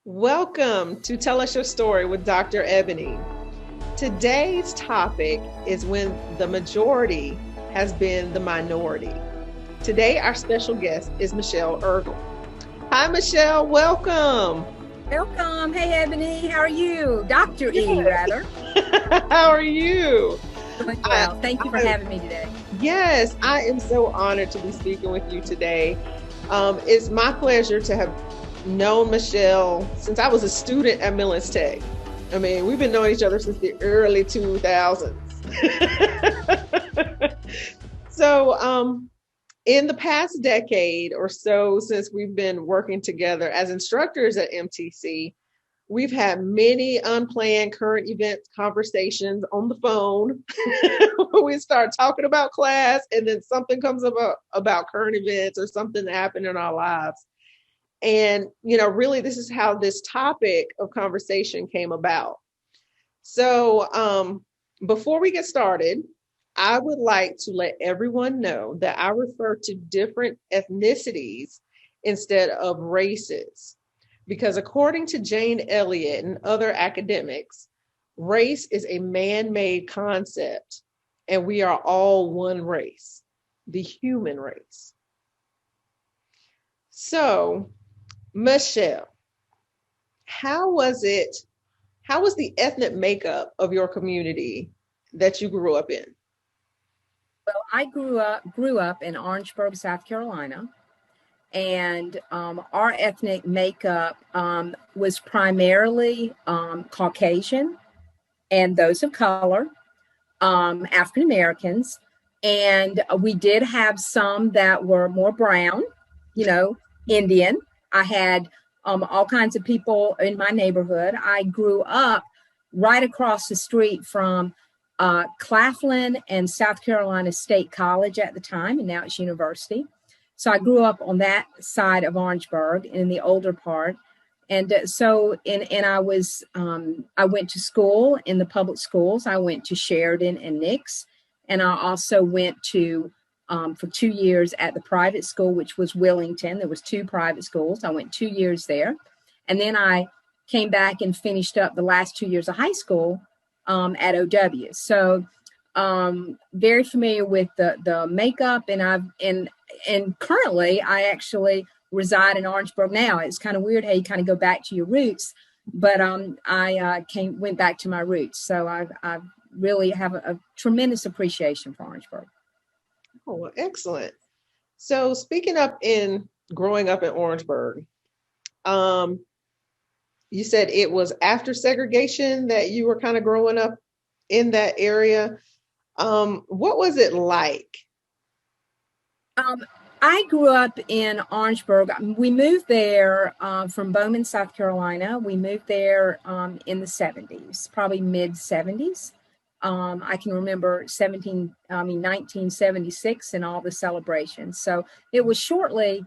Welcome to Tell Us Your Story with Dr. Ebony. Today's topic is when the majority has been the minority. Today, our special guest is Michelle Ergel. Hi, Michelle. Welcome. Welcome. Hey, Ebony. How are you? Dr. E, rather. How are you? Doing well. Thank you for having me today. Yes, I am so honored to be speaking with you today. It's my pleasure to have known Michelle since I was a student at Millen's Tech. I mean, we've been knowing each other since the early 2000s. So, in the past decade or so, since we've been working together as instructors at MTC, we've had many unplanned current event conversations on the phone. We start talking about class, and then something comes about current events or something that happened in our lives. And, really, this is how this topic of conversation came about. So before we get started, I would like to let everyone know that I refer to different ethnicities instead of races, because according to Jane Elliott and other academics, race is a man-made concept, and we are all one race, the human race. So, Michelle, how was the ethnic makeup of your community that you grew up in? Well, I grew up in Orangeburg, South Carolina, and our ethnic makeup was primarily Caucasian and those of color, African Americans, and we did have some that were more brown, Indian. I had all kinds of people in my neighborhood. I grew up right across the street from Claflin and South Carolina State College at the time, and now it's university. So I grew up on that side of Orangeburg in the older part. And I went to school in the public schools. I went to Sheridan and Nix, and I also went to for 2 years at the private school, which was Willington. There was 2 private schools. I went 2 years there. And then I came back and finished up the last 2 years of high school at OW. So very familiar with the makeup. And currently I actually reside in Orangeburg now. It's kind of weird how you kind of go back to your roots, but I went back to my roots. So I really have a tremendous appreciation for Orangeburg. Oh, well, excellent. So speaking up in growing up in Orangeburg, you said it was after segregation that you were kind of growing up in that area. What was it like? I grew up in Orangeburg. We moved there from Bowman, South Carolina. We moved there in the 70s, probably mid 70s. I can remember 1976 and all the celebrations. So it was shortly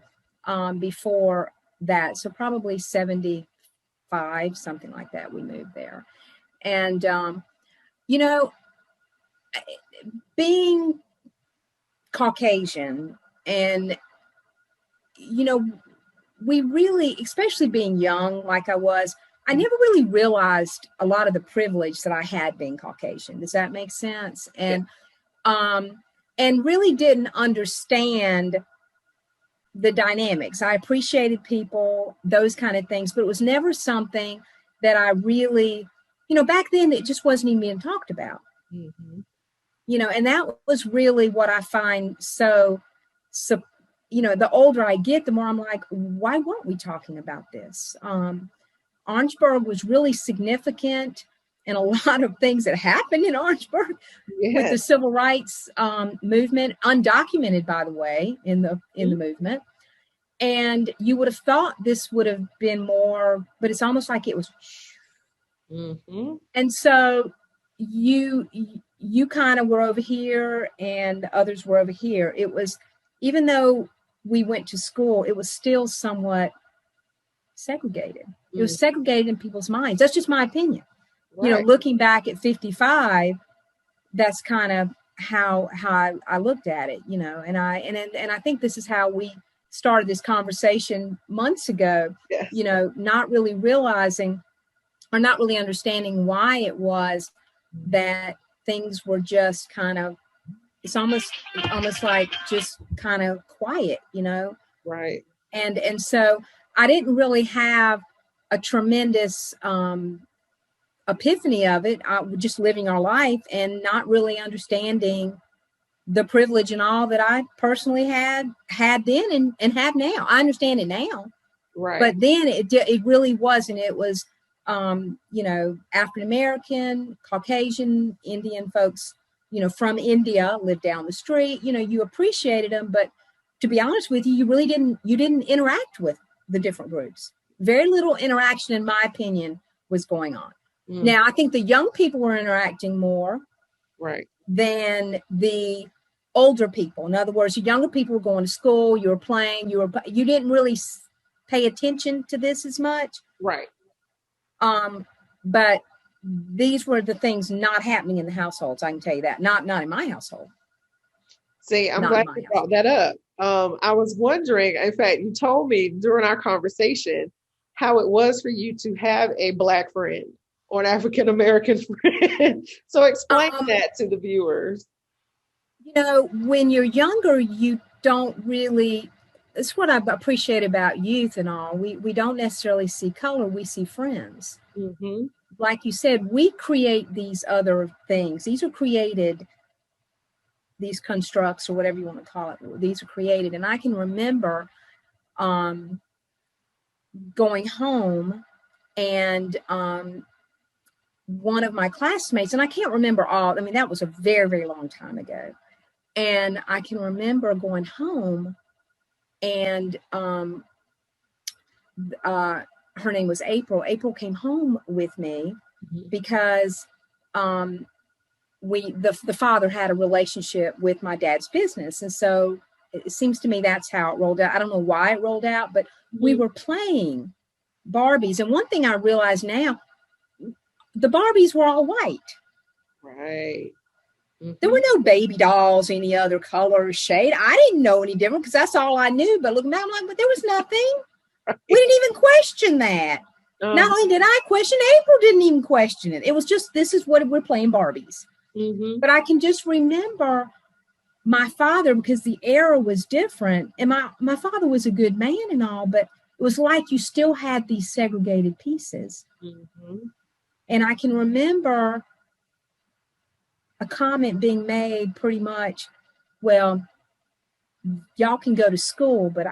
before that. So probably 75, something like that, we moved there. And, being Caucasian and, we really, especially being young like I was, I never really realized a lot of the privilege that I had being Caucasian. Does that make sense? And really didn't understand the dynamics. I appreciated people, those kind of things, but it was never something that I really, back then it just wasn't even being talked about. Mm-hmm. And that was really what I find so, the older I get, the more I'm like, why weren't we talking about this? Orangeburg was really significant in a lot of things that happened in Orangeburg with the civil rights movement, undocumented, by the way, in the movement. And you would have thought this would have been more, but it's almost like it was. Mm-hmm. And so you kind of were over here and others were over here. It was, even though we went to school, it was still somewhat segregated. It was segregated in people's minds. That's just my opinion. Right. Looking back at 55, that's kind of how I looked at it, and I think this is how we started this conversation months ago, Yes. you know, not really realizing or not really understanding why it was that things were just kind of, it's almost like just kind of quiet, you know? Right. And so I didn't really have a tremendous epiphany of it. I was just living our life and not really understanding the privilege and all that I personally had then and have now. I understand it now, Right. but then it really wasn't. It was, you know, African American, Caucasian, Indian folks, you know, from India lived down the street. You know, you appreciated them, but to be honest with you, you didn't interact with the different groups. Very little interaction, in my opinion, was going on. Now, I think the young people were interacting more, right, than the older people. In other words, the younger people were going to school, you were playing, you didn't really pay attention to this as much. Right. But these were the things not happening in the households. I can tell you that. Not in my household. See, I'm glad you brought that up. I was wondering, in fact, you told me during our conversation how it was for you to have a Black friend or an African American friend. So explain that to the viewers. You know, when you're younger, you don't really, it's what I appreciate about youth and all. We don't necessarily see color, we see friends. Mm-hmm. Like you said, we create these other things. These are created, these constructs or whatever you want to call it. These are created. And I can remember going home and one of my classmates, and I can't remember all, I mean, that was a very, very long time ago. And I can remember going home and her name was April. April came home with me because the father had a relationship with my dad's business. And so it seems to me that's how it rolled out. I don't know why it rolled out, but we were playing Barbies. And one thing I realize now, the Barbies were all white. Right. Mm-hmm. There were no baby dolls, any other color or shade. I didn't know any different because that's all I knew. But looking back, I'm like, but there was nothing. Right. We didn't even question that. Not only did I question, April didn't even question it. It was just, this is what we're playing Barbies. Mm-hmm. But I can just remember my father, because the era was different. And my father was a good man and all, but it was like you still had these segregated pieces. Mm-hmm. And I can remember a comment being made pretty much, well, y'all can go to school, but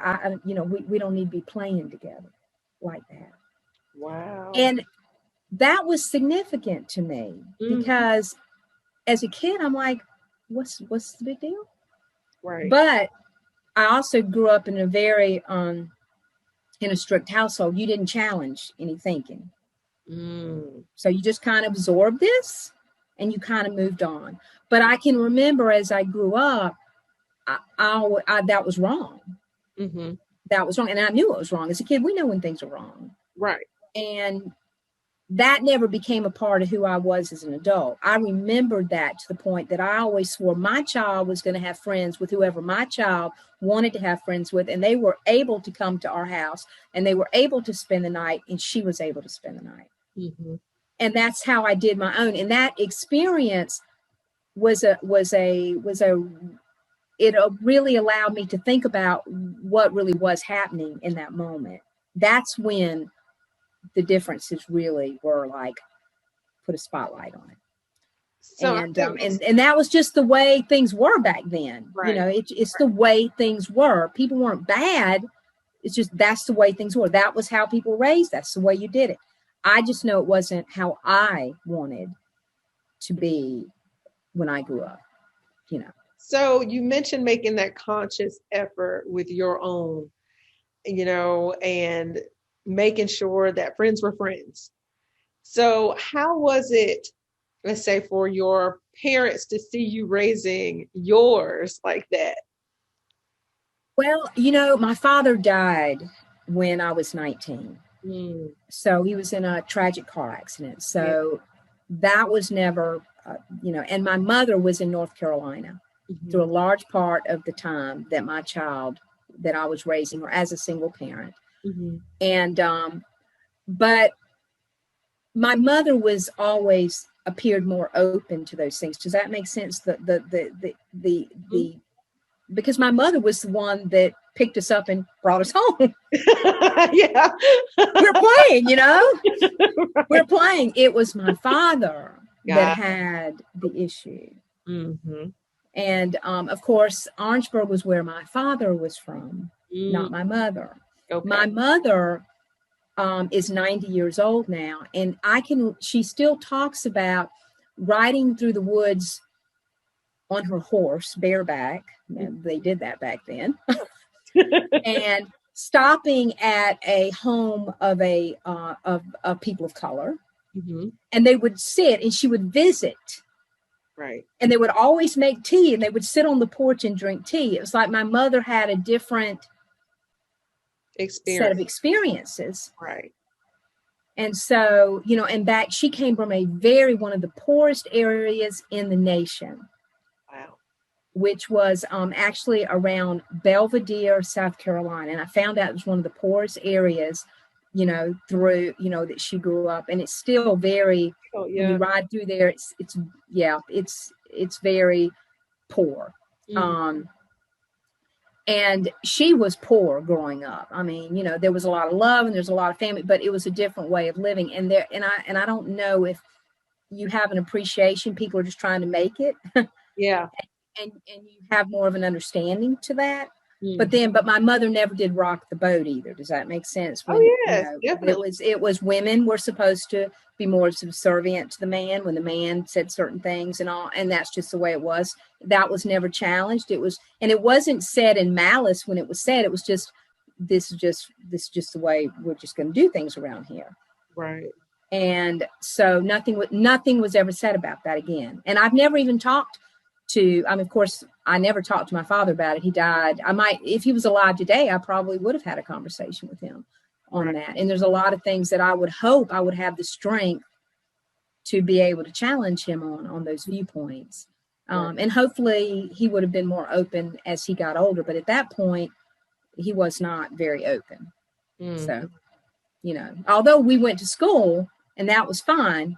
we don't need to be playing together like that. Wow. And that was significant to me because as a kid, I'm like, what's the big deal? Right. But I also grew up in a very, in a strict household. You didn't challenge any thinking. So you just kind of absorbed this and you kind of moved on. But I can remember as I grew up, I that was wrong. Mm-hmm. That was wrong. And I knew it was wrong. As a kid, we know when things are wrong. Right. And that never became a part of who I was as an adult. I remembered that to the point that I always swore my child was going to have friends with whoever my child wanted to have friends with. And they were able to come to our house and they were able to spend the night and she was able to spend the night. Mm-hmm. And that's how I did my own. And that experience it really allowed me to think about what really was happening in that moment. That's when the differences really were like, put a spotlight on it. So and that was just the way things were back then. Right. You know, it's the way things were. People weren't bad. It's just, that's the way things were. That was how people were raised. That's the way you did it. I just know it wasn't how I wanted to be when I grew up, you know. So you mentioned making that conscious effort with your own, you know, and making sure that friends were friends. So how was it, let's say, for your parents to see you raising yours like that? Well, you know, my father died when I was 19. So he was in a tragic car accident. So that was never, and my mother was in North Carolina through a large part of the time that my child that I was raising, or as a single parent. Mm-hmm. And but my mother was always appeared more open to those things. Does that make sense? Because my mother was the one that picked us up and brought us home. Yeah. We're playing, Right. we're playing. It was my father that Got had the issue. Mm-hmm. And of course, Orangeburg was where my father was from, not my mother. Okay. My mother is 90 years old now, and she still talks about riding through the woods on her horse, bareback. They did that back then. And stopping at a home of people of color. Mm-hmm. And they would sit, and she would visit. Right. And they would always make tea, and they would sit on the porch and drink tea. It was like my mother had a different set of experiences. Right. And so, and she came from one of the poorest areas in the nation. Wow. Which was actually around Belvedere, South Carolina. And I found out it was one of the poorest areas, through, that she grew up. And it's still very, when you ride through there, it's very poor. Mm-hmm. And she was poor growing up. I mean, there was a lot of love and there's a lot of family, but it was a different way of living. And I don't know if you have an appreciation. People are just trying to make it. Yeah. And you have more of an understanding to that. Mm-hmm. But my mother never did rock the boat either. Does that make sense? When, definitely. It was women were supposed to be more subservient to the man when the man said certain things and all, and that's just the way it was. That was never challenged. It wasn't said in malice when it was said. It was just, this is just the way we're just going to do things around here. Right. And so nothing was ever said about that again. And I've never even talked to, of course, I never talked to my father about it. He died. If he was alive today, I probably would have had a conversation with him on that. And there's a lot of things that I would hope I would have the strength to be able to challenge him on those viewpoints. And hopefully he would have been more open as he got older. But at that point, he was not very open. So, although we went to school and that was fine,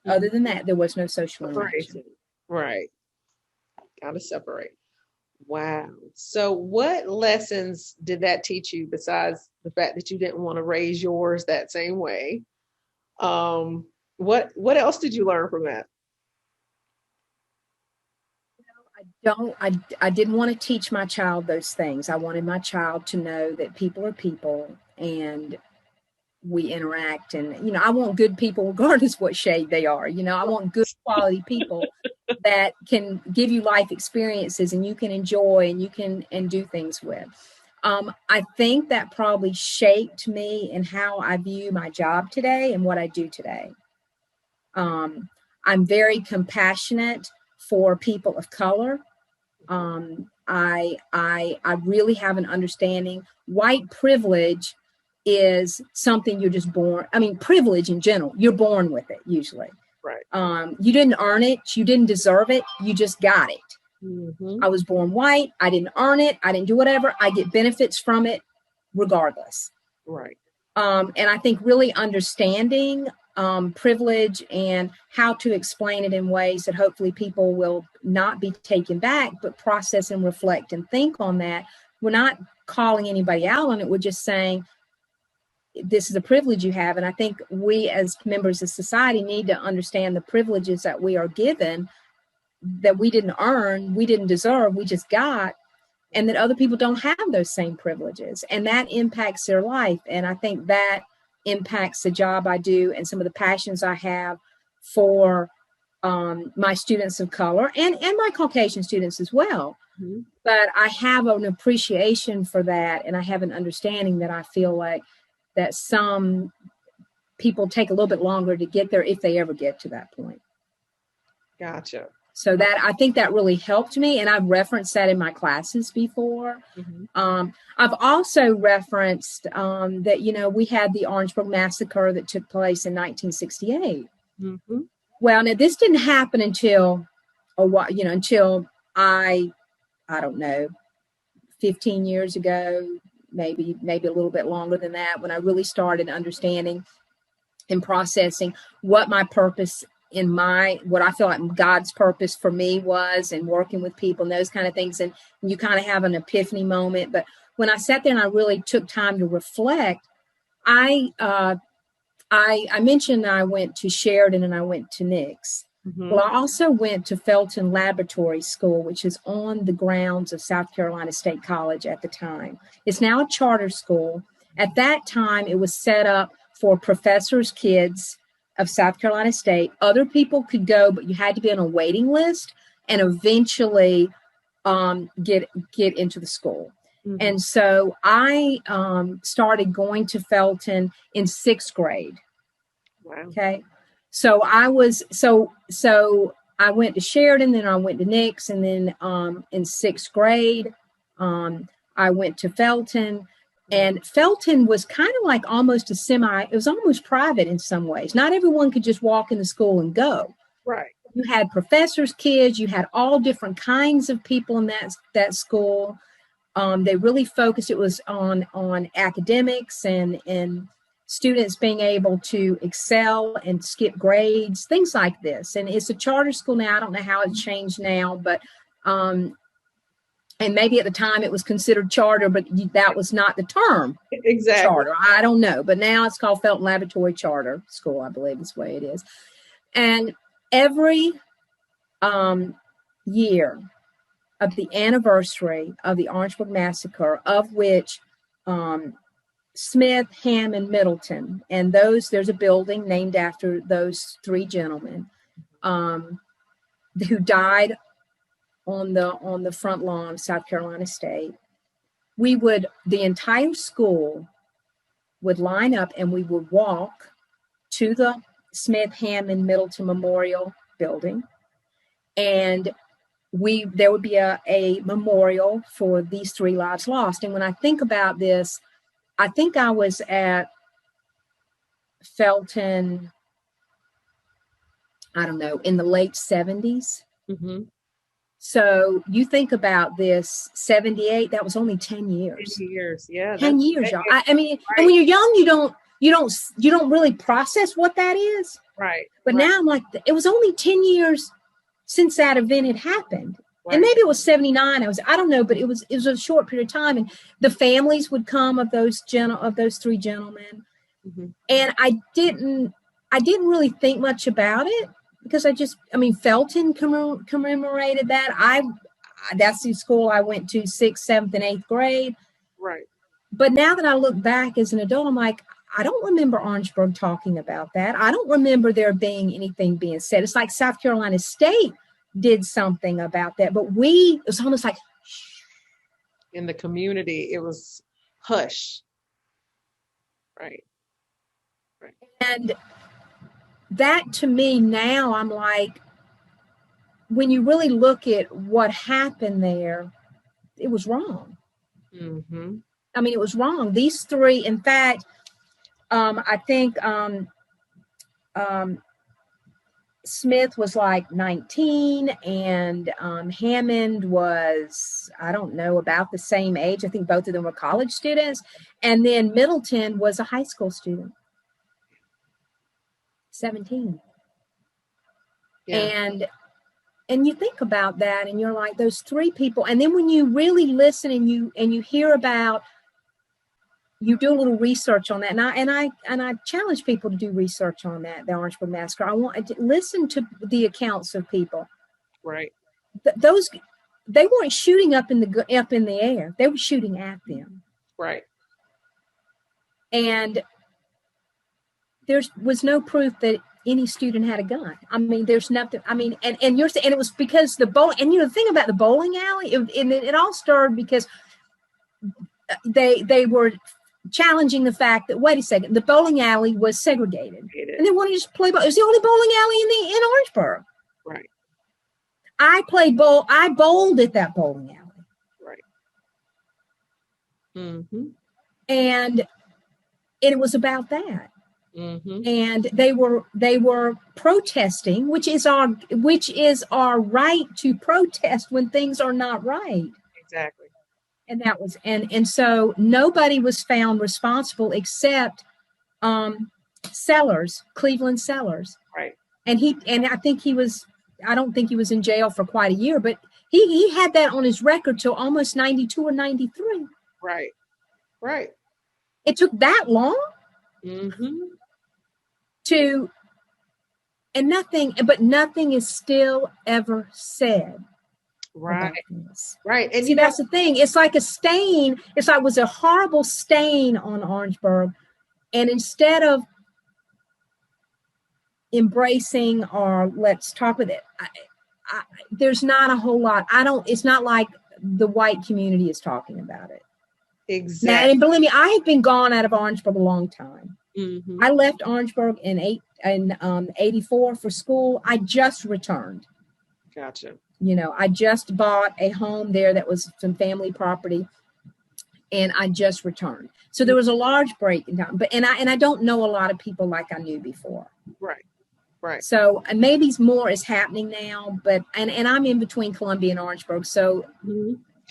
other than that, there was no social interaction. Right. Got to separate. Wow. So what lessons did that teach you besides the fact that you didn't want to raise yours that same way? What else did you learn from that? I didn't want to teach my child those things. I wanted my child to know that people are people and we interact, and I want good people regardless what shade they are. I want good quality people that can give you life experiences and you can enjoy and you can do things with. I think that probably shaped me in how I view my job today and what I do today. I'm very compassionate for people of color. I really have an understanding. White privilege is something you're just born. Privilege in general, you're born with it usually. Right. You didn't earn it. You didn't deserve it. You just got it. Mm-hmm. I was born white. I didn't earn it. I didn't do whatever. I get benefits from it regardless. Right. And I think really understanding privilege and how to explain it in ways that hopefully people will not be taken back, but process and reflect and think on that. We're not calling anybody out on it. We're just saying, this is a privilege you have. And I think we as members of society need to understand the privileges that we are given, that we didn't earn, we didn't deserve, we just got, and that other people don't have those same privileges. And that impacts their life. And I think that impacts the job I do and some of the passions I have for my students of color and my Caucasian students as well. Mm-hmm. But I have an appreciation for that. And I have an understanding that I feel like that some people take a little bit longer to get there if they ever get to that point. Gotcha. So that I think that really helped me. And I've referenced that in my classes before. Mm-hmm. I've also referenced that, we had the Orangeburg massacre that took place in 1968. Mm-hmm. Well, now this didn't happen until a while, until I don't know, 15 years ago, maybe a little bit longer than that, when I really started understanding and processing what my purpose what I feel like God's purpose for me was, and working with people and those kind of things. And you kind of have an epiphany moment. But when I sat there and I really took time to reflect, I mentioned I went to Sheridan and I went to Nix. Mm-hmm. Well, I also went to Felton Laboratory School, which is on the grounds of South Carolina State College at the time. It's now a charter school. At that time, it was set up for professors' kids of South Carolina State. Other people could go, but you had to be on a waiting list and eventually get into the school. Mm-hmm. And so I started going to Felton in 6th grade. Wow. Okay. So I went to Sheridan, then I went to Nix, and then in 6th grade, I went to Felton. And Felton was kind of like almost it was almost private in some ways. Not everyone could just walk in the school and go. Right. You had professors' kids, you had all different kinds of people in that school. They really focused, it was on academics and students being able to excel and skip grades, things like this. And it's a charter school now. I don't know how it's changed now, but and maybe at the time it was considered charter, but that was not the term. Exactly. Charter. I don't know. But now it's called Felton Laboratory Charter School, I believe is the way it is. And every year of the anniversary of the Orangeburg Massacre, of which Smith, Ham, and Middleton, and there's a building named after those 3 gentlemen who died on the front lawn of South Carolina State. The entire school would line up and we would walk to the Smith, Ham, and Middleton Memorial Building, and there would be a memorial for these 3 lives lost. And when I think about this, I think I was at Felton, I don't know, in the late 70s. Mm-hmm. So you think about this, 78, that was only 10 years. 10 years, yeah. 10 years, y'all. I mean, right. And when you're young, you don't really process what that is. Right. But now I'm like, it was only 10 years since that event had happened. Right. And maybe it was 79. I don't know, but it was a short period of time. And the families would come of those 3 gentlemen. Mm-hmm. And I didn't really think much about it because Felton commemorated that. That's the school I went to 6th, 7th, and 8th grade. Right. But now that I look back as an adult, I'm like, I don't remember Orangeburg talking about that. I don't remember there being anything being said. It's like South Carolina State did something about that, but it was almost like in the community, it was hush. Right. And that to me now, I'm like, when you really look at what happened there, it was wrong. Mm-hmm. I mean, it was wrong. These 3, in fact, I think Smith was like 19 and Hammond was, I don't know, about the same age. I think both of them were college students. And then Middleton was a high school student, 17. Yeah. And you think about that and you're like, those 3 people. And then when you really listen and you hear about, you do a little research on that, and I challenge people to do research on that, the Orangeburg Massacre. I want to listen to the accounts of people. Right. They weren't shooting up in the air; they were shooting at them. Right. And there was no proof that any student had a gun. I mean, there's nothing. I mean, and it was because the thing about the bowling alley, it all started because they were challenging the fact that, wait a second, the bowling alley was segregated. And they wanted to just play ball. It was the only bowling alley in Orangeburg. Right. I bowled at that bowling alley. Right. Mm-hmm. And it was about that. Mm-hmm. And they were protesting, which is our right to protest when things are not right. Exactly. And that was, and so nobody was found responsible except Sellers, Cleveland Sellers. Right. And I think I don't think he was in jail for quite a year, but he had that on his record till almost 92 or 93. Right. Right. It took that long Mm-hmm. and nothing is still ever said. Right. About this. Right. And see, that's the thing. It's like a stain. It's like it was a horrible stain on Orangeburg. And instead of embracing or let's talk with it, there's not a whole lot. It's not like the white community is talking about it. Exactly. Now, and believe me, I have been gone out of Orangeburg a long time. Mm-hmm. I left Orangeburg in 84 for school. I just returned. Gotcha. I just bought a home there that was some family property, and I just returned. So there was a large break in time. And I don't know a lot of people like I knew before. Right. Right. So maybe more is happening now, but and I'm in between Columbia and Orangeburg, so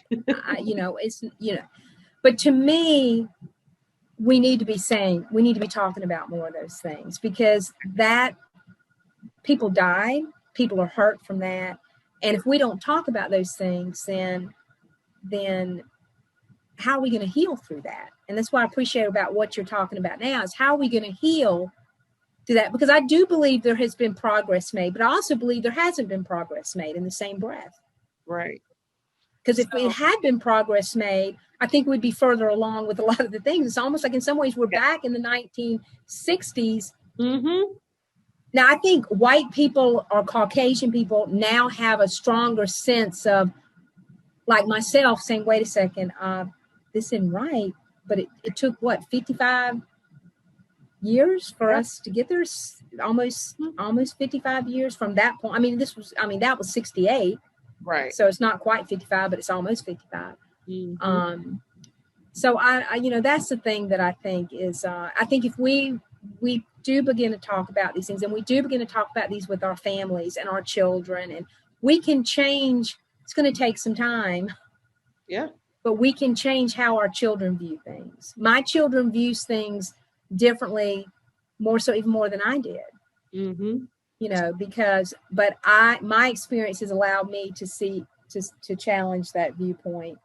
it's But to me, we need to be talking about more of those things, because that people died, people are hurt from that. And if we don't talk about those things, then how are we going to heal through that? And that's what I appreciate about what you're talking about now, is how are we going to heal through that? Because I do believe there has been progress made, but I also believe there hasn't been progress made in the same breath. Right. Because if it had been progress made, I think we'd be further along with a lot of the things. It's almost like in some ways we're back in the 1960s. Mm-hmm. Now, I think white people or Caucasian people now have a stronger sense of, like myself, saying, wait a second, this isn't right. But it took, 55 years for us to get there? Almost 55 years from that point. That was 68. Right. So it's not quite 55, but it's almost 55. Mm-hmm. So I that's the thing that I think is, I think if we do begin to talk about these things, and we do begin to talk about these with our families and our children, and we can change. It's going to take some time. Yeah. But we can change how our children view things. My children views things differently, even more than I did. Mm-hmm. But my experience has allowed me to challenge that viewpoint.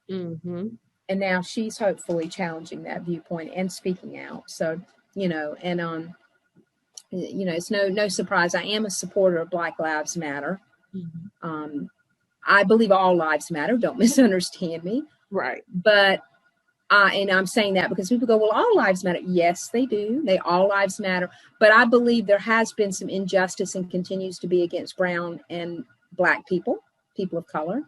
Mm-hmm. And now she's hopefully challenging that viewpoint and speaking out. So, it's no surprise. I am a supporter of Black Lives Matter. Mm-hmm. I believe all lives matter. Don't misunderstand me. Right. But and I'm saying that because people go, well, all lives matter. Yes, they do. All lives matter. But I believe there has been some injustice and continues to be against brown and Black people of color.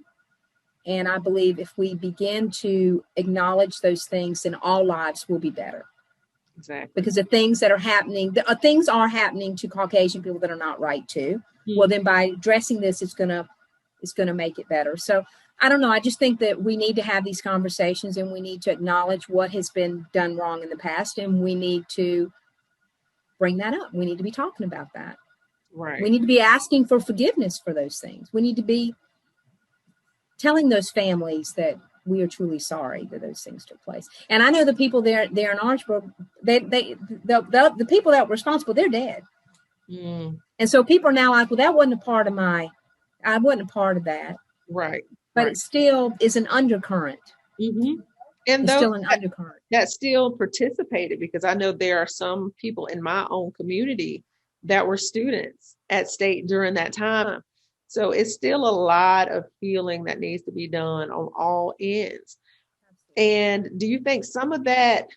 And I believe if we begin to acknowledge those things, then all lives will be better. Exactly. Because the things that are happening, things are happening to Caucasian people that are not right too. Mm-hmm. Well, then by addressing this, it's going to make it better. So I don't know. I just think that we need to have these conversations, and we need to acknowledge what has been done wrong in the past, and we need to bring that up. We need to be talking about that. Right. We need to be asking for forgiveness for those things. We need to be telling those families that we are truly sorry that those things took place. And I know the people there in Orangeburg, the people that were responsible, they're dead. Mm. And so people are now like, well, that wasn't a part of I wasn't a part of that. Right. But it still is an undercurrent. Mm-hmm. And it's still an undercurrent. That still participated, because I know there are some people in my own community that were students at State during that time. So it's still a lot of healing that needs to be done on all ends. And do you think some of that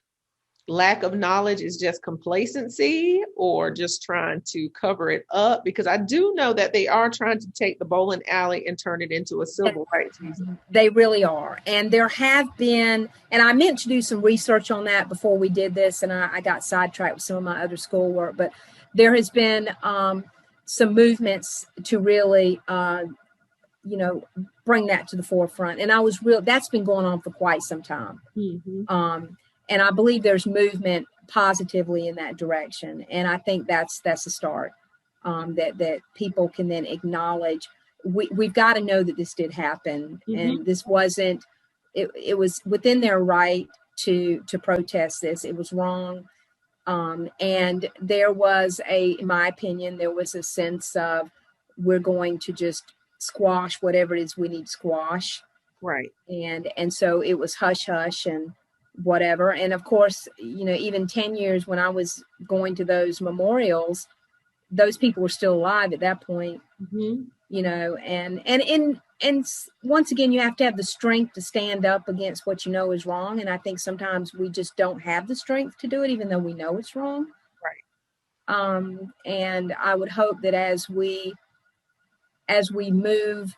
lack of knowledge is just complacency, or just trying to cover it up? Because I do know that they are trying to take the bowling alley and turn it into a civil rights museum. They really are. And there have been, and I meant to do some research on that before we did this, and I got sidetracked with some of my other schoolwork, but there has been some movements to really bring that to the forefront. And that's been going on for quite some time. Mm-hmm. And I believe there's movement positively in that direction. And I think that's a start, that people can then acknowledge. We've got to know that this did happen. Mm-hmm. And this wasn't, it was within their right to protest this. It was wrong. And there was in my opinion, there was a sense of, we're going to just squash whatever it is we need to squash. Right. And so it was hush hush and whatever. And of course, even 10 years when I was going to those memorials, those people were still alive at that point. Mm-hmm. And once again, you have to have the strength to stand up against what you know is wrong. And I think sometimes we just don't have the strength to do it, even though we know it's wrong. Right. And I would hope that as we move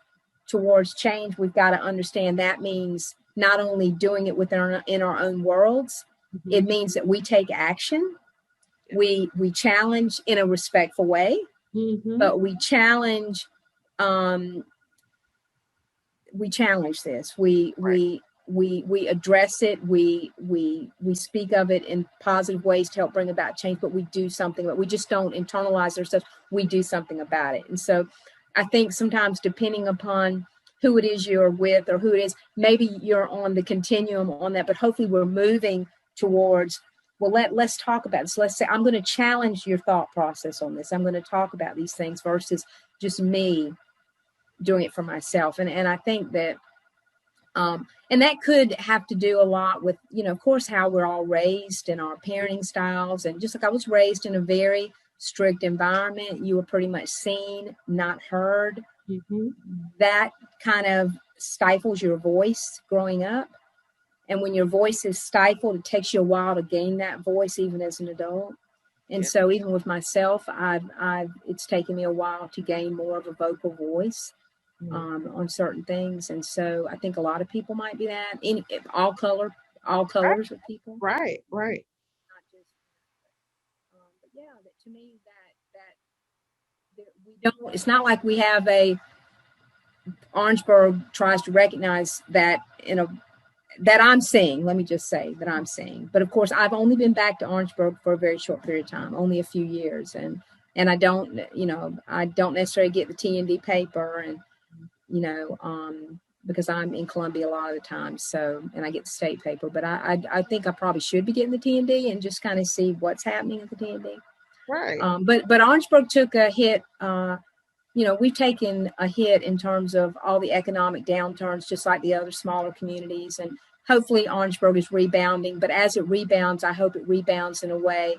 towards change, we've got to understand that means not only doing it in our own worlds, Mm-hmm. it means that we take action. We challenge in a respectful way, mm-hmm. but we challenge this. We address it. We speak of it in positive ways to help bring about change, but we do something. But we just don't internalize ourselves. We do something about it. And so I think sometimes, depending upon who it is you're with or who it is, maybe you're on the continuum on that, but hopefully we're moving towards, well, let's talk about this. Let's say, I'm going to challenge your thought process on this. I'm going to talk about these things versus just me doing it for myself. And I think that, and that could have to do a lot with, of course, how we're all raised and our parenting styles. And just like I was raised in a very strict environment, you were pretty much seen, not heard. Mm-hmm. That kind of stifles your voice growing up. And when your voice is stifled, it takes you a while to gain that voice, even as an adult. And so even with myself, it's taken me a while to gain more of a vocal voice on certain things. And so I think a lot of people might be that, in all colors of people. Right. Not just, but yeah, that to me, that we don't, it's not like we have Orangeburg tries to recognize that that I'm seeing, let me just say that I'm seeing. But of course, I've only been back to Orangeburg for a very short period of time, only a few years. And I don't necessarily get the T&D paper and, because I'm in Columbia a lot of the time. So, and I get the state paper, but I think I probably should be getting the T&D and just kind of see what's happening at the T&D. Right. But Orangeburg took a hit. We've taken a hit in terms of all the economic downturns, just like the other smaller communities. And hopefully Orangeburg is rebounding. But as it rebounds, I hope it rebounds in a way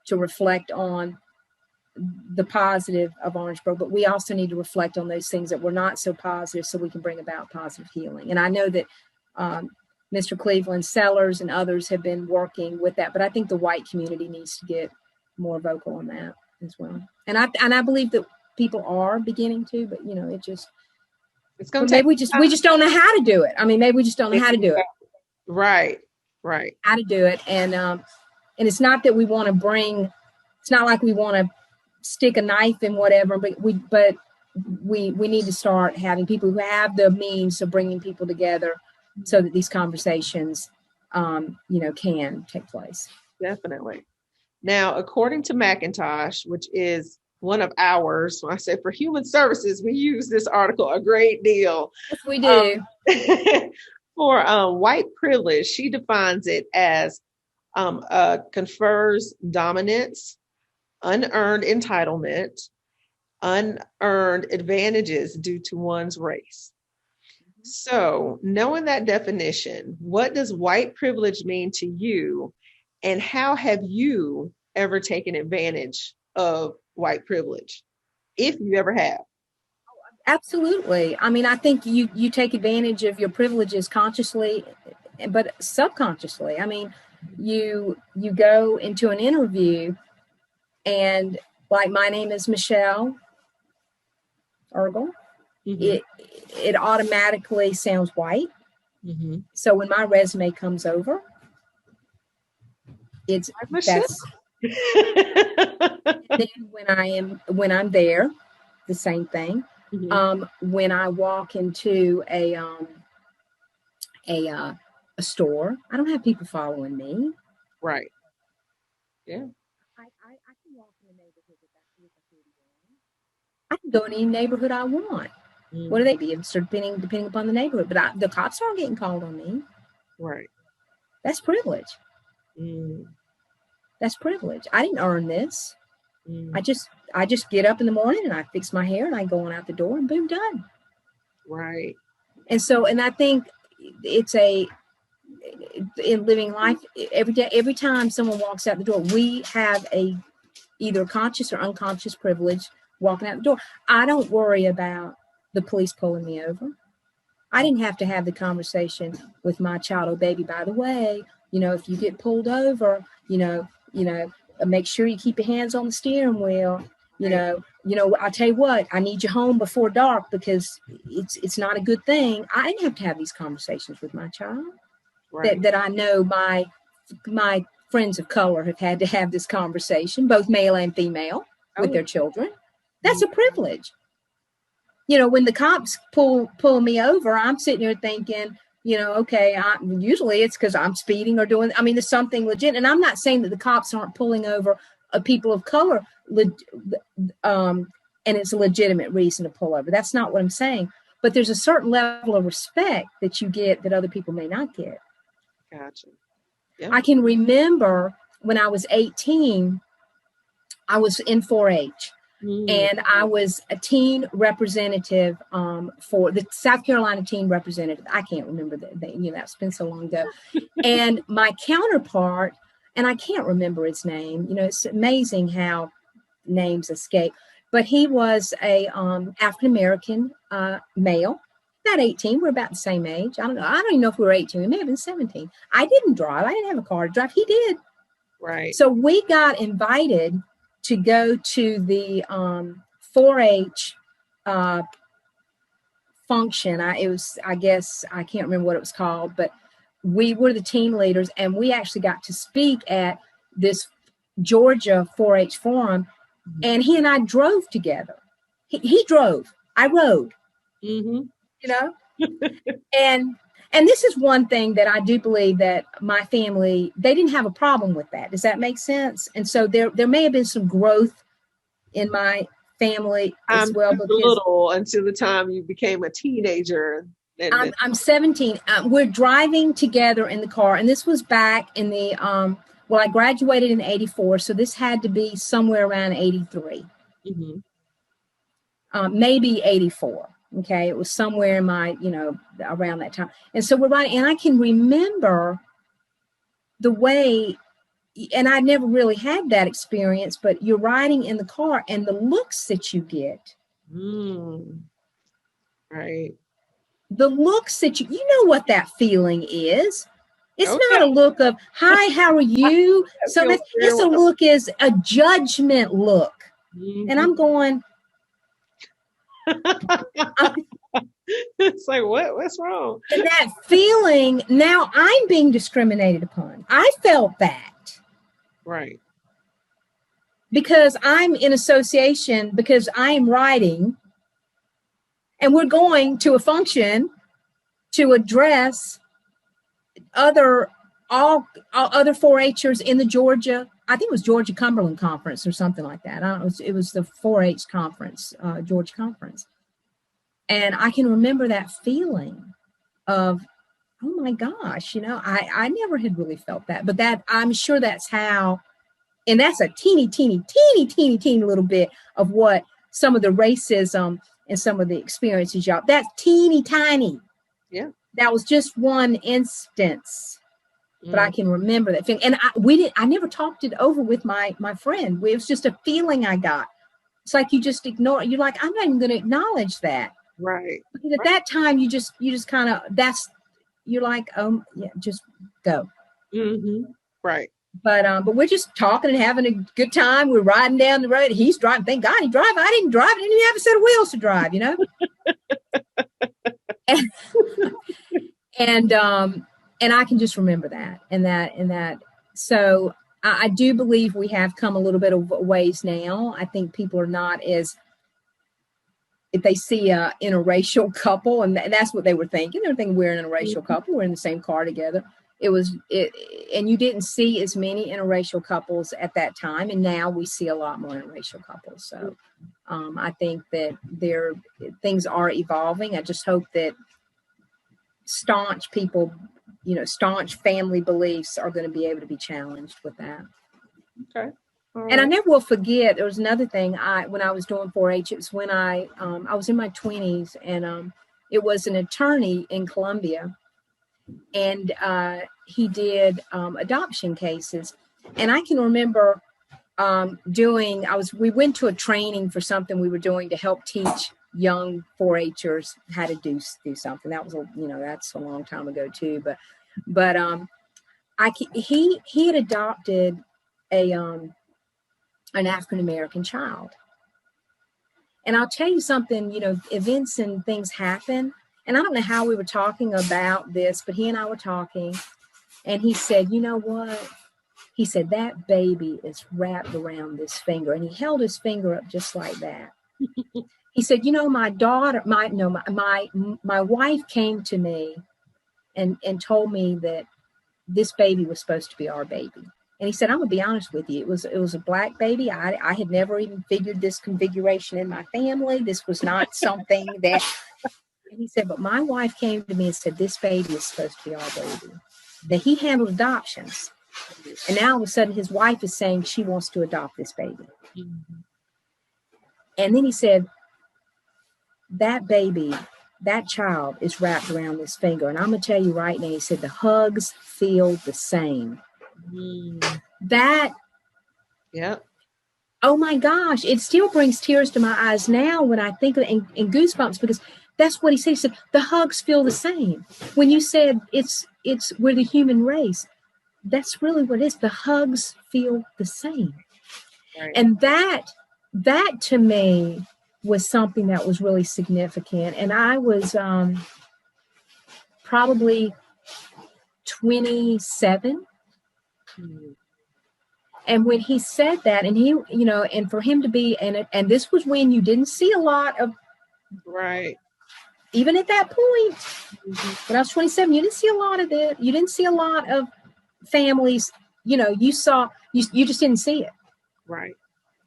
to reflect on the positive of Orangeburg. But we also need to reflect on those things that were not so positive so we can bring about positive healing. And I know that Mr. Cleveland Sellers and others have been working with that. But I think the white community needs to get more vocal on that as well. And I believe that people are beginning to, but it's going to maybe we just don't know how to do it. I mean, maybe we just don't know how to do it. Right. How to do it. And it's not that we want to it's not like we want to stick a knife in whatever, but we need to start having people who have the means of bringing people together so that these conversations, can take place. Definitely. Now, according to Macintosh, which is one of ours, when I say for human services, we use this article a great deal. Yes, we do. For white privilege, she defines it as confers dominance, unearned entitlement, unearned advantages due to one's race. So, knowing that definition, what does white privilege mean to you? And how have you ever taken advantage of white privilege, if you ever have? Absolutely. I mean, I think you take advantage of your privileges consciously, but subconsciously. I mean, you go into an interview and, like, my name is Michelle Ergel. Mm-hmm. It automatically sounds white. Mm-hmm. So when my resume comes over, it's that's then when I'm there, the same thing. Mm-hmm. When I walk into a store, I don't have people following me. Right. Yeah. I can walk in the neighborhood with that. I can go in any neighborhood I want. What do they be? It's depending upon the neighborhood. But the cops aren't getting called on me. Right. That's privilege. Mm. That's privilege. I didn't earn this. Mm. I just get up in the morning and I fix my hair and I go on out the door and boom, done. Right. And I think it's in living life every day, every time someone walks out the door, we have either conscious or unconscious privilege walking out the door. I don't worry about the police pulling me over. I didn't have to have the conversation with my child. Oh, baby, by the way, if you get pulled over, make sure you keep your hands on the steering wheel. I'll tell you what, I need you home before dark because it's not a good thing. I didn't have to have these conversations with my child. Right. That I know my friends of color have had to have this conversation, both male and female, with their children. That's a privilege. When the cops pull me over, I'm sitting here thinking, okay, usually it's because I'm speeding or there's something legit. And I'm not saying that the cops aren't pulling over people of color, and it's a legitimate reason to pull over. That's not what I'm saying. But there's a certain level of respect that you get that other people may not get. Gotcha. Yeah. I can remember when I was 18, I was in 4-H. And I was a teen representative for the South Carolina teen representative. I can't remember that's been so long ago. And my counterpart, and I can't remember his name. It's amazing how names escape. But he was a African American male, about 18. We're about the same age. I don't know. I don't even know if we were 18. We may have been 17. I didn't drive. I didn't have a car to drive. He did. Right. So we got invited to go to the 4-H function. I guess, I can't remember what it was called, but we were the team leaders and we actually got to speak at this Georgia 4-H forum. And he and I drove together. He drove, I rode, And this is one thing that I do believe that my family, they didn't have a problem with that. Does that make sense? And so there may have been some growth in my family as well. Because little until the time you became a teenager. I'm 17. We're driving together in the car. And this was back in the, I graduated in 84. So this had to be somewhere around 83. Maybe 84. Okay, it was somewhere in my, around that time. And so we're riding, and I can remember the way, and I never really had that experience, but you're riding in the car and the looks that you get. Right. The looks that you know what that feeling is. It's not a look of, hi, how are you? So it's a look is a judgment look. And I'm going, it's like, what's wrong? And that feeling, now I'm being discriminated upon. I felt that. Right. Because I'm in association, because I'm riding, and we're going to a function to address all other 4-Hers in the Georgia, I think it was Georgia Cumberland Conference or something like that. I don't know, it was the 4-H conference, Georgia Conference. And I can remember that feeling of, oh my gosh, I never had really felt that, but that I'm sure that's how, and that's a teeny little bit of what some of the racism and some of the experiences y'all, that's teeny tiny. Yeah. That was just one instance, but I can remember that feeling. And I never talked it over with my friend. It was just a feeling I got. It's like you just ignore it. You're like, I'm not even going to acknowledge that. Right. Because at that time, you just kind of, you're like, oh yeah, just go. Right. But we're just talking and having a good time. We're riding down the road. He's driving. Thank God he drives. I didn't drive. I didn't even have a set of wheels to drive, and I can just remember that and that. So I do believe we have come a little bit of ways now. I think people are not as, if they see a interracial couple, and that's what they were thinking. They're thinking we're an interracial couple. We're in the same car together. and you didn't see as many interracial couples at that time, and now we see a lot more interracial couples. So I think that things are evolving. I just hope that staunch people, staunch family beliefs are going to be able to be challenged with that. Okay. And I never will forget, there was another thing when I was doing 4-H, it was when I was in my 20s, and it was an attorney in Columbia, and he did adoption cases. And I can remember we went to a training for something we were doing to help teach young 4-Hers how to do something. That was, that's a long time ago too, but he had adopted an African-American child. And I'll tell you something, events and things happen. And I don't know how we were talking about this, but he and I were talking, and he said, you know what? He said, that baby is wrapped around this finger. And he held his finger up just like that. He said, my daughter, my wife came to me and told me that this baby was supposed to be our baby. And he said, I'm going to be honest with you. It was a black baby. I had never even figured this configuration in my family. This was not something that, and he said, but my wife came to me and said, this baby is supposed to be our baby. That he handled adoptions. And now all of a sudden his wife is saying she wants to adopt this baby. Mm-hmm. And then he said, that baby, that child is wrapped around this finger. And I'm going to tell you right now, he said, the hugs feel the same. That, yeah. Oh my gosh, it still brings tears to my eyes now when I think of it, and goosebumps, because that's what he said. He said, the hugs feel the same. When you said we're the human race, that's really what it is. The hugs feel the same. Right. And that to me was something that was really significant. And I was probably 27. And when he said that, and he, and for him to be, and this was when you didn't see a lot of, right. Even at that point, when I was 27, you didn't see a lot of it. You didn't see a lot of families, you just didn't see it. Right.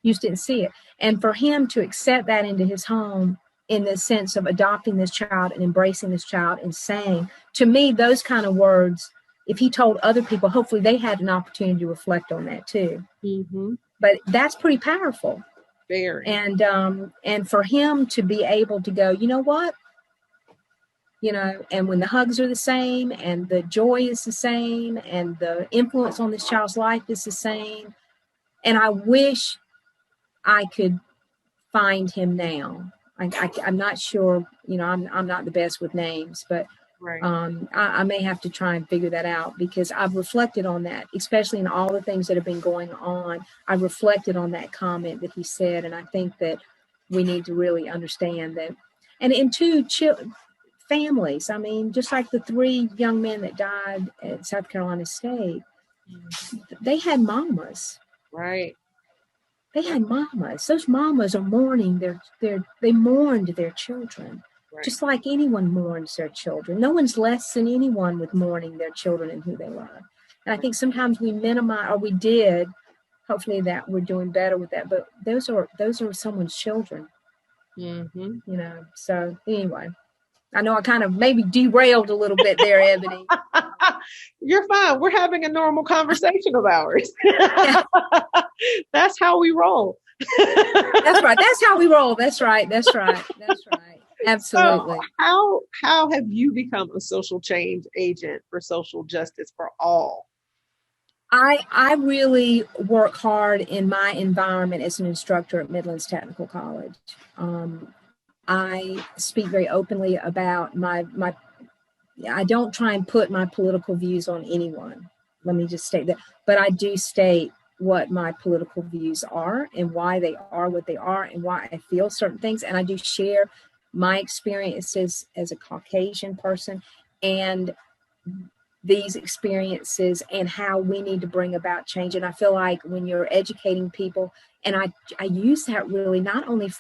You just didn't see it. And for him to accept that into his home in the sense of adopting this child and embracing this child and saying, to me, those kind of words, if he told other people, hopefully they had an opportunity to reflect on that too. Mm-hmm. But that's pretty powerful. Very. And for him to be able to go, you know what? And when the hugs are the same and the joy is the same and the influence on this child's life is the same. And I wish I could find him now. I'm not sure, I'm not the best with names, but right. I may have to try and figure that out, because I've reflected on that, especially in all the things that have been going on. I reflected on that comment that he said, and I think that we need to really understand that. And in families, I mean, just like the 3 young men that died at South Carolina State, they had mamas. Right. They had mamas. Those mamas are mourning they mourned their children. Right. Just like anyone mourns their children. No one's less than anyone with mourning their children and who they love. And I think sometimes we minimize, or we did, hopefully that we're doing better with that, but those are someone's children. Mm-hmm. So anyway, I know I kind of maybe derailed a little bit there, Ebony. You're fine. We're having a normal conversation of ours. That's how we roll. That's right. That's how we roll. That's right. Absolutely. So how have you become a social change agent for social justice for all? I really work hard in my environment as an instructor at Midlands Technical College. I speak very openly about I don't try and put my political views on anyone. Let me just state that. But I do state what my political views are and why they are what they are and why I feel certain things. And I do share my experiences as a Caucasian person and these experiences and how we need to bring about change. And I feel like when you're educating people, and I use that really not only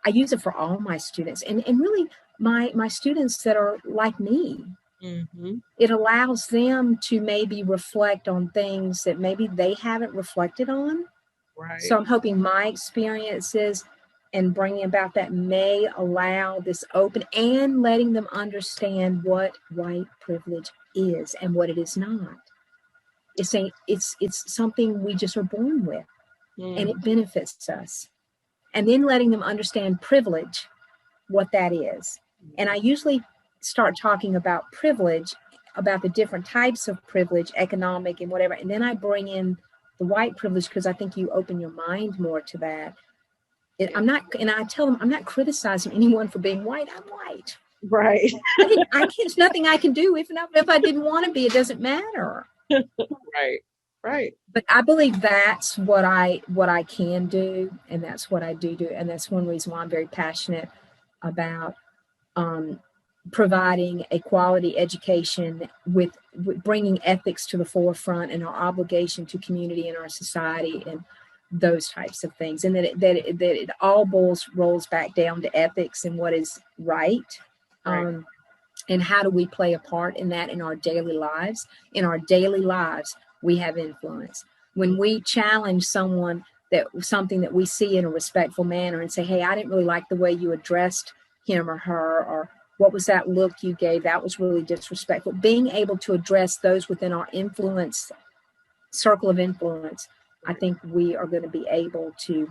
I use it for all my students and really my students that are like me, Mm-hmm. It allows them to maybe reflect on things that maybe they haven't reflected on. Right. So I'm hoping my experiences and bringing about that may allow this open and letting them understand what white privilege is and what it is not. It's something we just are born with, and it benefits us. And then letting them understand privilege, what that is. And I usually start talking about privilege, about the different types of privilege, economic and whatever. And then I bring in the white privilege because I think you open your mind more to that. I'm not, and I tell them, I'm not criticizing anyone for being white. I'm white. Right. There's nothing I can do. If I didn't want to be, it doesn't matter. Right. Right. But I believe that's what I can do, and that's what I do, and that's one reason why I'm very passionate about providing a quality education with bringing ethics to the forefront and our obligation to community and our society and those types of things, and that it all rolls back down to ethics and what is right. Right. And how do we play a part in that in our daily lives? In our daily lives, we have influence. When we challenge someone that something that we see in a respectful manner and say, hey, I didn't really like the way you addressed him or her, or what was that look you gave? That was really disrespectful. Being able to address those within our influence, circle of influence, I think we are going to be able to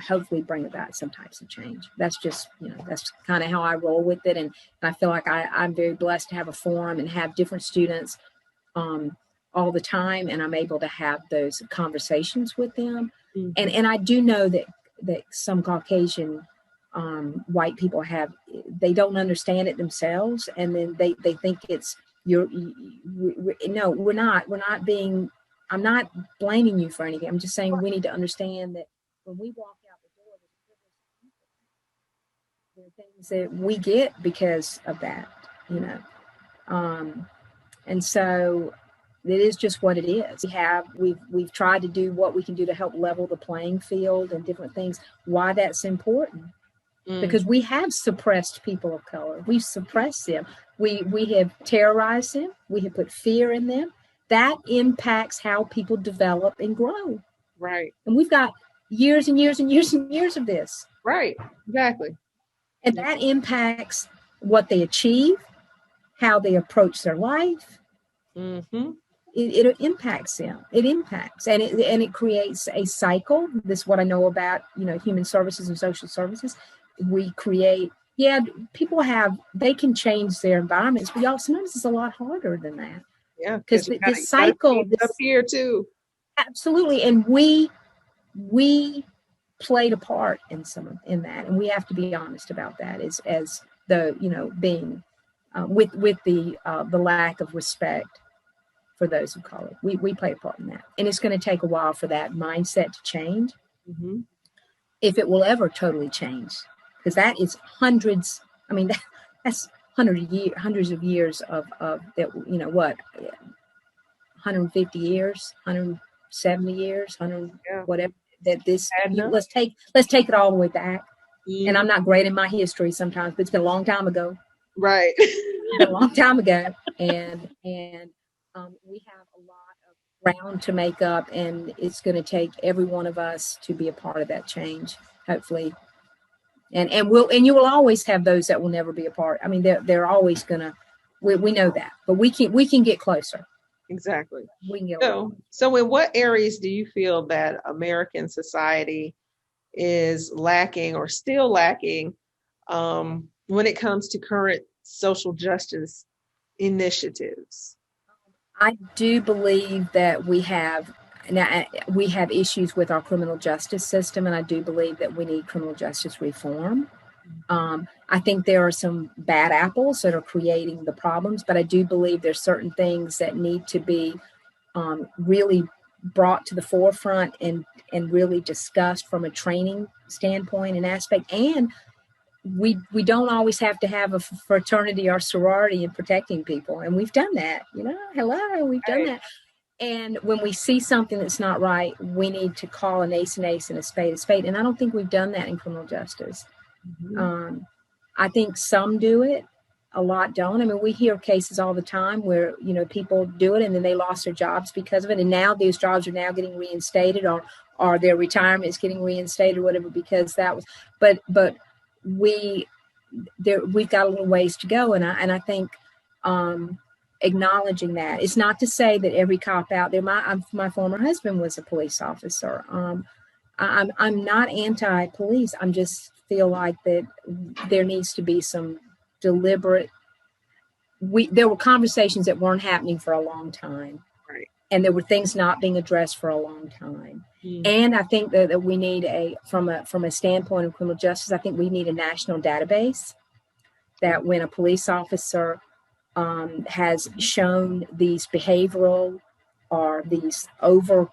hopefully bring about some types of change. That's just, that's kind of how I roll with it. And I feel like I'm very blessed to have a forum and have different students all the time. And I'm able to have those conversations with them. Mm-hmm. And I do know that some Caucasian white people they don't understand it themselves. And then they think it's, no, we're not being, I'm not blaming you for anything. I'm just saying we need to understand that when we walk out the door, there are things that we get because of that, and so it is just what it is. We've tried to do what we can do to help level the playing field and different things. Why that's important? Because we have suppressed people of color. We've suppressed them. We have terrorized them. We have put fear in them. That impacts how people develop and grow. Right. And we've got years and years and years and years of this. Right. Exactly. And that impacts what they achieve, how they approach their life. Mm-hmm. It impacts them. It impacts, and it creates a cycle. This is what I know about, human services and social services. We create, people they can change their environments, but sometimes it's a lot harder than that. Yeah, because this cycle, up here too. Absolutely, and we played a part in that, and we have to be honest about that. As the being with the lack of respect for those of color, we play a part in that, and it's going to take a while for that mindset to change, if it will ever totally change, because that is hundreds. I mean, that's hundreds of years of that. 150 years, 170 years, 100 whatever. That this let's take it all the way back. And I'm not great in my history sometimes, but it's been a long time ago. Right. It's been a long time ago, and we have a lot of ground to make up, and it's going to take every one of us to be a part of that change, hopefully. And you will always have those that will never be a part. I mean, they're always gonna. We know that, but we can get closer. Exactly. We can get so in what areas do you feel that American society is lacking or still lacking when it comes to current social justice initiatives? I do believe that we have issues with our criminal justice system, and I do believe that we need criminal justice reform. I think there are some bad apples that are creating the problems, but I do believe there's certain things that need to be really brought to the forefront and really discussed from a training standpoint and aspect. And we don't always have to have a fraternity or sorority in protecting people, and we've done that. We've done that. And when we see something that's not right, we need to call an ace and a spade. And I don't think we've done that in criminal justice. I think some do it. a lot don't. I mean, we hear cases all the time where, you know, people do it and then they lost their jobs because of it. And now these jobs are now getting reinstated, or their retirement is getting reinstated or whatever, because that was, but we've got a little ways to go. And I think, acknowledging that, it's not to say that every cop out there, my former husband was a police officer. I'm not anti-police. I'm just feel like that there needs to be some deliberate. There were conversations that weren't happening for a long time, right? And there were things not being addressed for a long time. And I think that we need from a standpoint of criminal justice, I think we need a national database that when a police officer has shown these behavioral or these over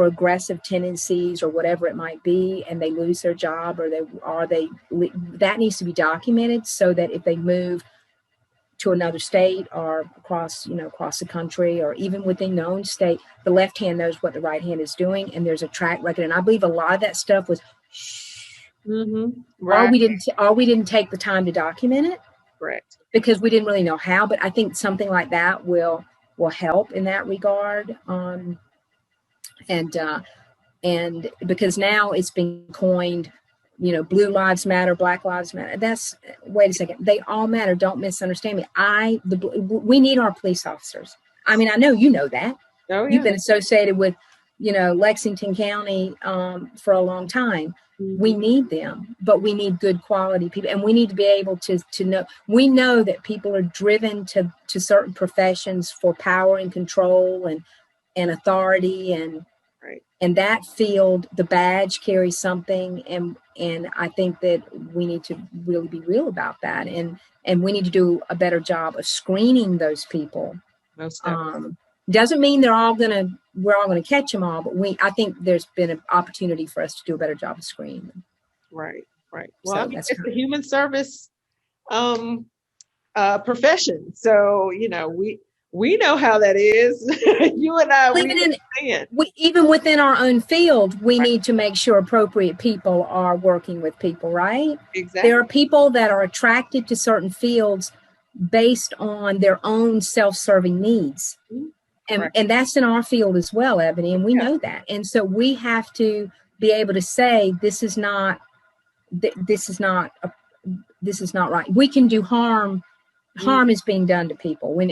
aggressive tendencies or whatever it might be, and they lose their job, or that needs to be documented so that if they move to another state or across the country or even within their own state, the left hand knows what the right hand is doing, and there's a track record. And I believe a lot of that stuff was right. or we didn't take the time to document it, correct, because we didn't really know how. But I think something like that will help in that regard. And because now it's been coined, blue lives matter, black lives matter. Wait a second, they all matter. Don't misunderstand me. We need our police officers. I mean, I know you know that. Oh, yeah. You've been associated with, Lexington County for a long time. We need them, but we need good quality people, and we need to be able to know. We know that people are driven to certain professions for power and control and authority, and right. And that field, the badge carries something, and I think that we need to really be real about that, and we need to do a better job of screening those people. Most doesn't mean we're all gonna catch them all, but I think there's been an opportunity for us to do a better job of screening them. Right. So Well, I mean, it's a human service profession, so we know how that is. You and I, even within our own field, we need to make sure appropriate people are working with people, right? Exactly. There are people that are attracted to certain fields based on their own self-serving needs. And that's in our field as well, Ebony, and we know that. And so we have to be able to say, this is not right. We can do harm. Harm is being done to people when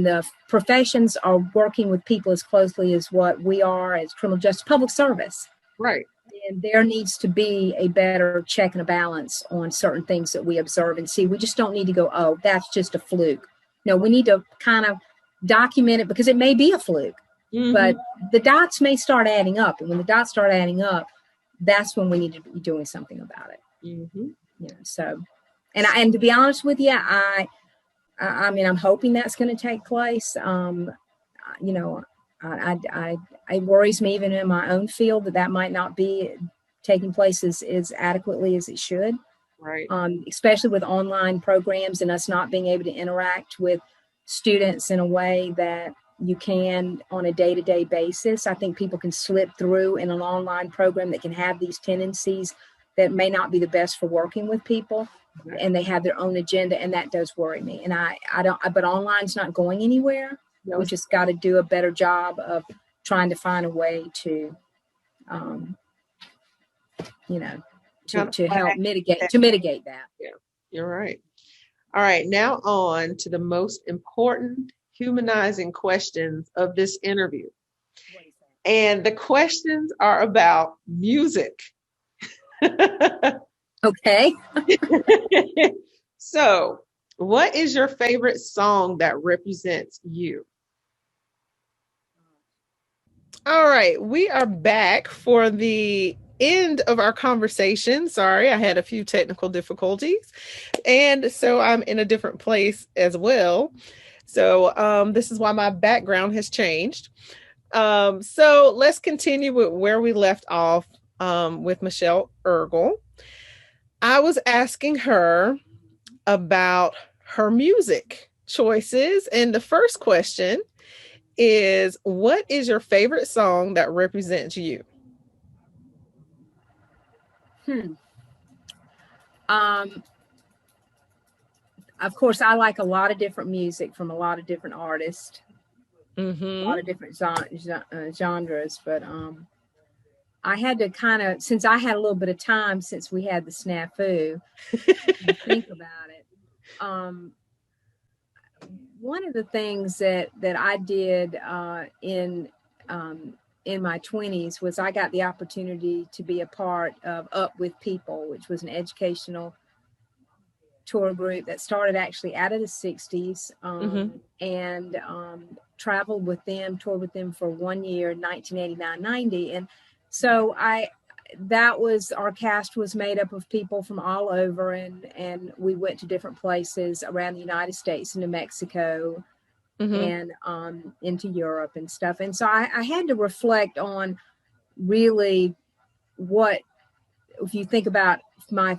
the professions are working with people as closely as what we are as criminal justice public service. Right. And there needs to be a better check and a balance on certain things that we observe and see. We just don't need to go, oh, that's just a fluke. No, we need to kind of document it, because it may be a fluke, but the dots may start adding up. And when the dots start adding up, that's when we need to be doing something about it. So, and to be honest with you, I mean, I'm hoping that's going to take place. It worries me even in my own field that might not be taking place as adequately as it should. Right. Especially with online programs and us not being able to interact with students in a way that you can on a day-to-day basis. I think people can slip through in an online program that can have these tendencies that may not be the best for working with people, and they have their own agenda, and that does worry me. And but online's not going anywhere. No. We just got to do a better job of trying to find a way to, to help mitigate that. Yeah, you're right. All right, now on to the most important humanizing questions of this interview. And the questions are about music. Okay. So, what is your favorite song that represents you? All right, we are back for the end of our conversation. Sorry, I had a few technical difficulties, and so I'm in a different place as well. So this is why my background has changed. So let's continue with where we left off with Michelle Ergel. I was asking her about her music choices, and the first question is, what is your favorite song that represents you? Of course, I like a lot of different music from a lot of different artists, a lot of different genres, but I had to kind of, since I had a little bit of time since we had the snafu, think about it. One of the things that I did in my 20s was I got the opportunity to be a part of Up With People, which was an educational tour group that started actually out of the 60s, and traveled with them, toured with them for 1 year, 1989-90. And so our cast was made up of people from all over, and we went to different places around the United States and New Mexico, and into Europe and stuff. And so I had to reflect on really what, if you think about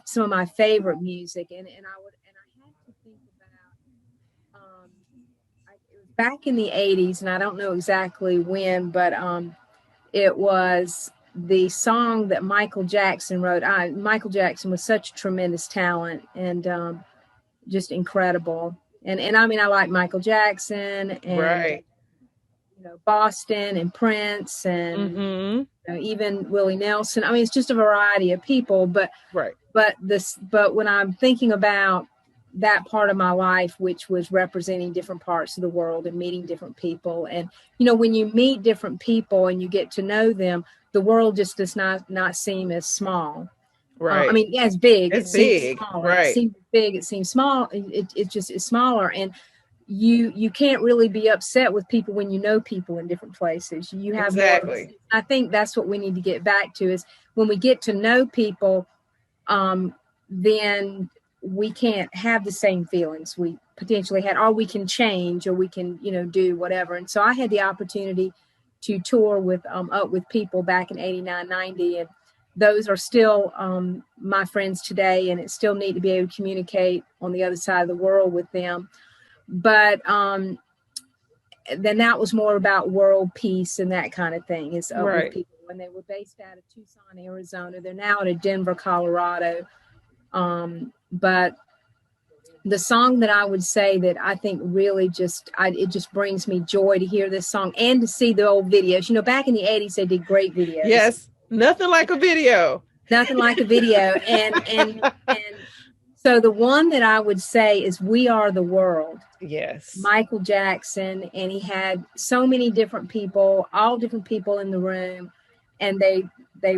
some of my favorite music, and I had to think about it was back in the 80s, and I don't know exactly when, but it was the song that Michael Jackson wrote. Michael Jackson was such a tremendous talent, and just incredible. And I mean, I like Michael Jackson, and Boston, and Prince, and even Willie Nelson. I mean, it's just a variety of people, but when I'm thinking about that part of my life, which was representing different parts of the world and meeting different people, and when you meet different people and you get to know them, the world just does not seem as small. I mean, yeah, it's big. It seems smaller. It seems big. It seems small. It just is smaller, and you can't really be upset with people when you know people in different places. You have exactly. I think that's what we need to get back to, is when we get to know people, then we can't have the same feelings we potentially had, or we can change, or we can do whatever. And so I had the opportunity to tour with Up With People back in 89-90, and those are still my friends today, and it's still neat to be able to communicate on the other side of the world with them. But then that was more about world peace and that kind of thing, is Up With People. When they were based out of Tucson, Arizona. They're now out of Denver, Colorado. But the song that I would say that I think really it just brings me joy to hear this song and to see the old videos. Back in the 80s, they did great videos. Yes, nothing like a video. Nothing like a video. And so the one that I would say is We Are the World. Yes. Michael Jackson, and he had so many different people, all different people in the room, and they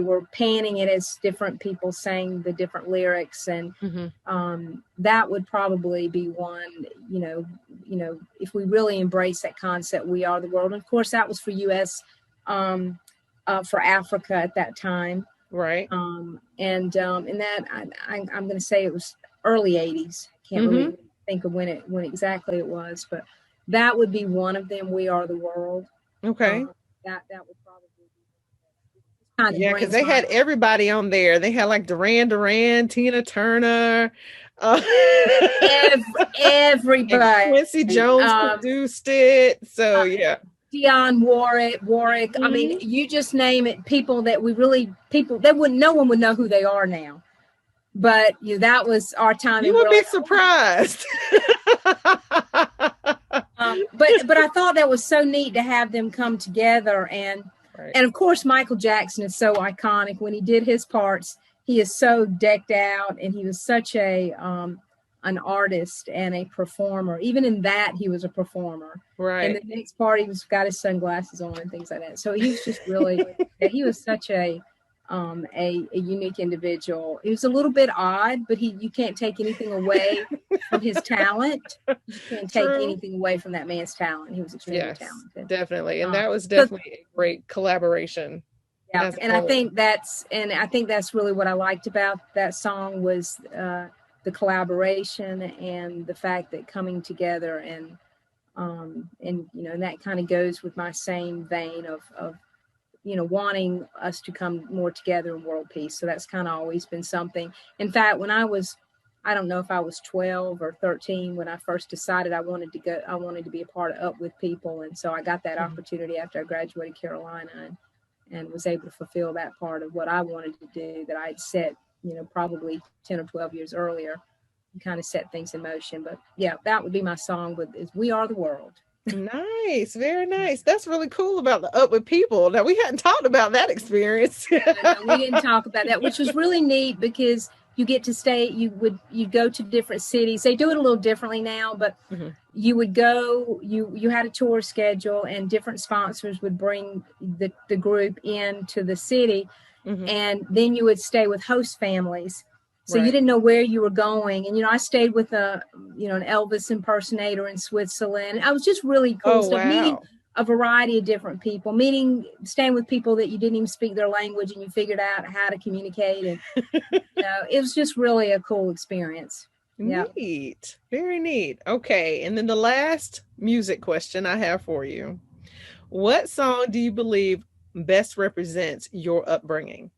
were panning it as different people sang the different lyrics, and that would probably be one, if we really embrace that concept, we are the world. And of course, that was for U.S., for Africa at that time. Right. And that I'm going to say it was early 80s. Can't really think of when exactly it was, but that would be one of them. We Are the World. Okay. That would probably be. Yeah, because they had everybody on there. They had like Duran, Tina Turner, everybody. Quincy Jones produced it. So yeah. Dionne Warwick. I mean, you just name it. People that no one would know who they are now. But that was our time. You would be surprised. But I thought that was so neat to have them come together, and of course Michael Jackson is so iconic. When he did his parts, he is so decked out, and he was such an artist and a performer. Even in that, he was a performer. Right. And the next part, he got his sunglasses on and things like that. So he was just really he was such a unique individual. He was a little bit odd, but you can't take anything away from his talent. You can't take anything away from that man's talent. He was extremely talented. Definitely. And that was definitely a great collaboration. Yeah. And I think that's really what I liked about that song was the collaboration and the fact that coming together and that kind of goes with my same vein of wanting us to come more together in world peace. So that's kind of always been something. In fact, when I don't know if I was 12 or 13 when I first decided I wanted to be a part of Up With People. And so I got that opportunity after I graduated Carolina and was able to fulfill that part of what I wanted to do that I'd set, probably 10 or 12 years earlier, and kind of set things in motion. But yeah, that would be my song is We Are the World. Nice, very nice. That's really cool about the Up With People. Now, we hadn't talked about that experience. No, we didn't talk about that, which was really neat because you get to stay, you go to different cities. They do it a little differently now, but you would go, you had a tour schedule, and different sponsors would bring the group into the city, and then you would stay with host families. So you didn't know where you were going. And, I stayed with an Elvis impersonator in Switzerland. I was just really cool stuff, meeting a variety of different people, staying with people that you didn't even speak their language, and you figured out how to communicate. And it was just really a cool experience. Neat. Very neat. Okay. And then the last music question I have for you. What song do you believe best represents your upbringing?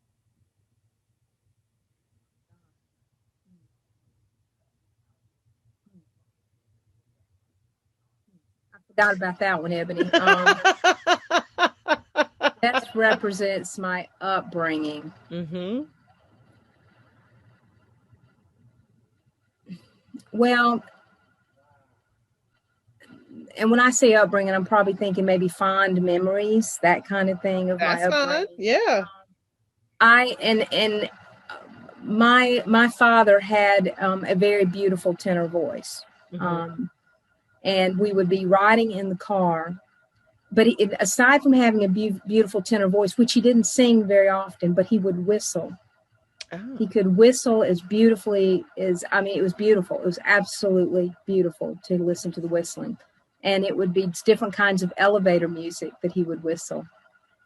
Forgot about that one, Ebony. That represents my upbringing. Well, and when I say upbringing, I'm probably thinking maybe fond memories, that kind of thing of my upbringing. Yeah. My father had a very beautiful tenor voice. And we would be riding in the car, but aside from having a beautiful tenor voice, which he didn't sing very often, but he would whistle. He could whistle as beautifully as, it was beautiful. It was absolutely beautiful to listen to the whistling. And it would be different kinds of elevator music that he would whistle.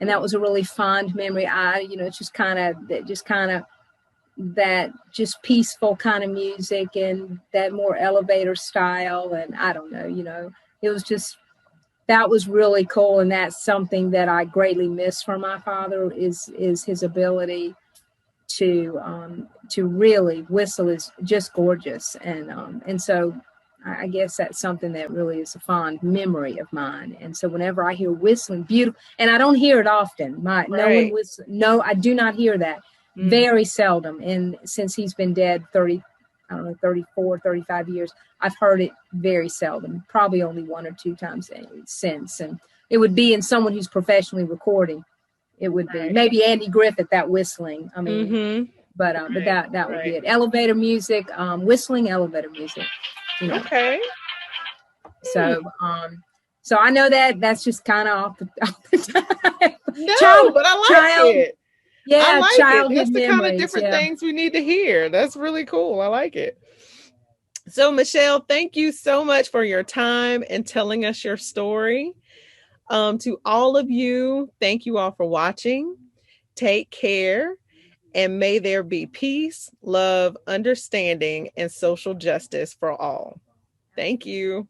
And that was a really fond memory. It's just kind of that just peaceful kind of music, and that more elevator style. And I don't know, it was just, that was really cool. And that's something that I greatly miss from my father is his ability to really whistle is just gorgeous. And so I guess that's something that really is a fond memory of mine. And so whenever I hear whistling, beautiful, and I don't hear it often, no, I do not hear that. Very seldom. And since he's been dead 34, 35 years, I've heard it very seldom, probably only one or two times since. And it would be in someone who's professionally recording. It would be maybe Andy Griffith, that whistling. But that would be it. Elevator music, whistling elevator music. Okay. So I know that's just kind of off the top. No, but I like it. Yeah, I like childhood it. That's the memories, kind of different things we need to hear. That's really cool. I like it. So, Michelle, thank you so much for your time and telling us your story. To all of you, thank you all for watching. Take care, and may there be peace, love, understanding, and social justice for all. Thank you.